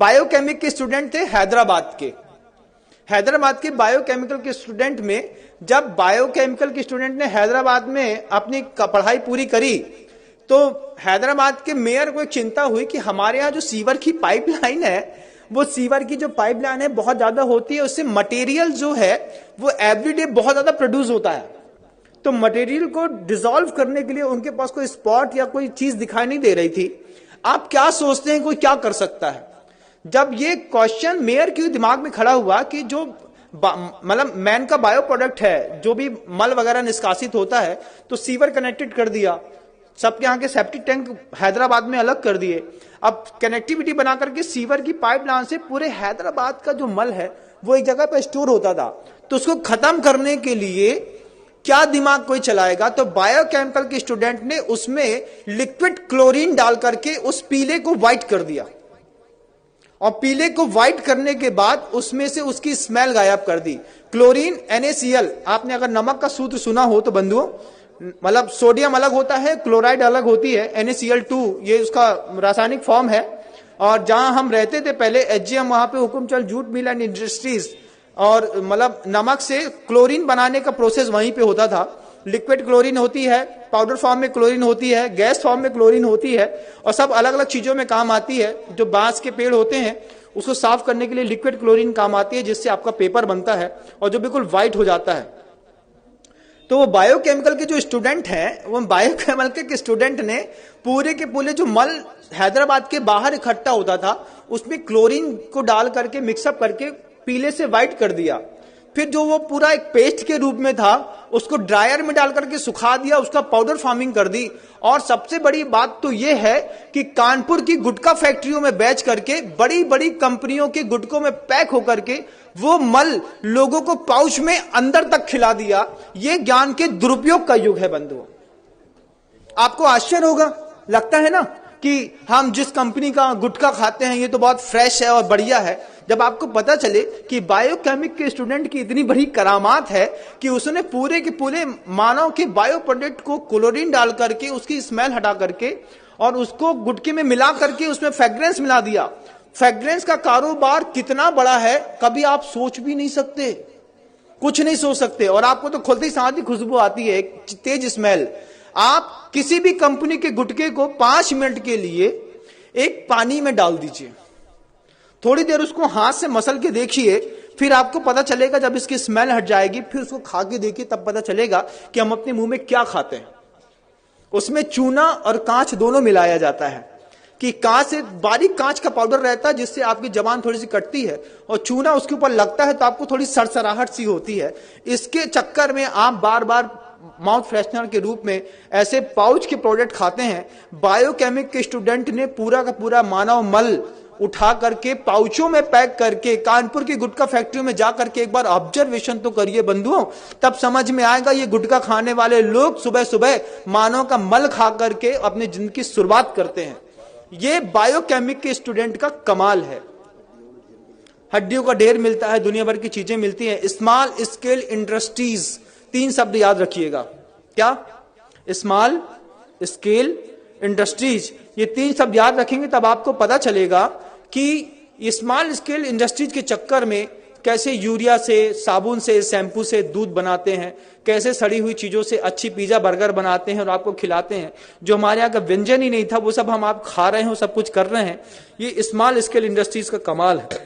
Biochemic के student थे हैदराबाद के बायोकेमिकल के स्टूडेंट में, जब बायोकेमिकल के स्टूडेंट ने हैदराबाद में अपनी पढ़ाई पूरी करी तो हैदराबाद के मेयर को एक चिंता हुई कि हमारे यहाँ जो सीवर की पाइपलाइन है, वो सीवर की जो पाइपलाइन है बहुत ज्यादा होती है, उससे मटेरियल जो है वो एवरीडे बहुत ज्यादा प्रोड्यूस होता है। तो मटेरियल को डिसॉल्व करने के लिए उनके पास कोई स्पॉट या कोई चीज दिखाई नहीं दे रही थी। आप क्या सोचते हैं कोई क्या कर सकता है? जब ये क्वेश्चन मेयर के दिमाग में खड़ा हुआ कि जो मतलब मैन का बायो प्रोडक्ट है, जो भी मल वगैरह निष्कासित होता है, तो सीवर कनेक्टेड कर दिया, सबके यहाँ के सेप्टिक टैंक हैदराबाद में अलग कर दिए। अब कनेक्टिविटी बना करके सीवर की पाइपलाइन से पूरे हैदराबाद का जो मल है वो एक जगह पर स्टोर होता था। तो उसको खत्म करने के लिए क्या दिमाग कोई चलाएगा? तो बायोकेमिकल के स्टूडेंट ने उसमें लिक्विड क्लोरीन डाल करके उस पीले को व्हाइट कर दिया, और पीले को व्हाइट करने के बाद उसमें से उसकी स्मेल गायब कर दी। क्लोरीन NaCl, आपने अगर नमक का सूत्र सुना हो तो बंधुओं, मतलब सोडियम अलग होता है, क्लोराइड अलग होती है, NaCl2 ये उसका रासायनिक फॉर्म है। और जहां हम रहते थे पहले HGM, वहां पे Hukumchand jute mill and industries, और मतलब नमक से क्लोरीन बनाने का प्रोसेस वहीं पे होता था। लिक्विड क्लोरीन होती है, पाउडर फॉर्म में क्लोरीन होती है, गैस फॉर्म में क्लोरीन होती है, और सब अलग अलग चीजों में काम आती है। जो बांस के पेड़ होते हैं उसको साफ करने के लिए लिक्विड क्लोरीन काम आती है, जिससे आपका पेपर बनता है और जो बिल्कुल व्हाइट हो जाता है। तो वो बायोकेमिकल के जो स्टूडेंट हैं, वो बायोकेमिकल के स्टूडेंट ने पूरे के पूरे जो मल हैदराबाद के बाहर इकट्ठा होता था उसमें क्लोरीन को डाल करके मिक्सअप करके पीले से व्हाइट कर दिया। फिर जो वो पूरा एक पेस्ट के रूप में था उसको ड्रायर में डाल करके सुखा दिया, उसका पाउडर फार्मिंग कर दी। और सबसे बड़ी बात तो ये है कि कानपुर की गुटखा फैक्ट्रियों में बेच करके बड़ी बड़ी कंपनियों के गुटकों में पैक होकर के वो मल लोगों को पाउच में अंदर तक खिला दिया। ये ज्ञान के दुरुपयोग का युग है बंधुओं। आपको आश्चर्य होगा, लगता है ना कि हम जिस कंपनी का गुटखा खाते हैं ये तो बहुत फ्रेश है और बढ़िया है। जब आपको पता चले कि बायोकेमिक के स्टूडेंट की इतनी बड़ी करामात है कि उसने पूरे के पूरे मानव के बायो प्रोडक्ट को क्लोरीन डाल करके उसकी स्मेल हटा करके और उसको गुटके में मिला करके उसमें फ्रेग्रेंस मिला दिया। फ्रेग्रेंस का कारोबार कितना बड़ा है कभी आप सोच भी नहीं सकते, कुछ नहीं सोच सकते। और आपको तो खुलते ही साथ ही खुशबू आती है, एक तेज स्मेल। आप किसी भी कंपनी के गुटके को 5 मिनट के लिए एक पानी में डाल दीजिए, थोड़ी देर उसको हाथ से मसल के देखिए, फिर आपको पता चलेगा, जब इसकी स्मेल हट जाएगी फिर उसको खा के देखिए, तब पता चलेगा कि हम अपने मुंह में क्या खाते हैं। उसमें चूना और कांच दोनों मिलाया जाता है कि कांच से बारीक कांच का पाउडर रहता है जिससे आपकी जबान थोड़ी सी कटती है, और चूना उसके ऊपर लगता है तो आपको थोड़ी सरसराहट सी होती है। इसके चक्कर में आप बार बार माउथ फ्रेशनर के रूप में ऐसे पाउच के प्रोडक्ट खाते हैं। बायोकेमिक के स्टूडेंट ने पूरा का पूरा मानव मल उठा करके पाउचों में पैक करके कानपुर की गुटखा फैक्ट्रियों में जाकर के एक बार ऑब्जर्वेशन तो करिए बंधुओं, तब समझ में आएगा ये गुटखा खाने वाले लोग सुबह सुबह मानव का मल खा करके अपनी जिंदगी की शुरुआत करते हैं। ये बायोकेमिक के स्टूडेंट का कमाल है। हड्डियों का ढेर मिलता है, दुनिया भर की चीजें मिलती हैं। स्मॉल स्केल इंडस्ट्रीज, 3 शब्द याद रखिएगा। क्या? स्मॉल स्केल इंडस्ट्रीज, ये 3 शब्द याद रखेंगे तब आपको पता चलेगा कि स्मॉल स्केल इंडस्ट्रीज के चक्कर में कैसे यूरिया से, साबुन से, शैम्पू से दूध बनाते हैं, कैसे सड़ी हुई चीजों से अच्छी पिज्जा बर्गर बनाते हैं और आपको खिलाते हैं। जो हमारे यहाँ का व्यंजन ही नहीं था वो सब हम आप खा रहे हैं, सब कुछ कर रहे हैं। ये स्मॉल स्केल इंडस्ट्रीज का कमाल है।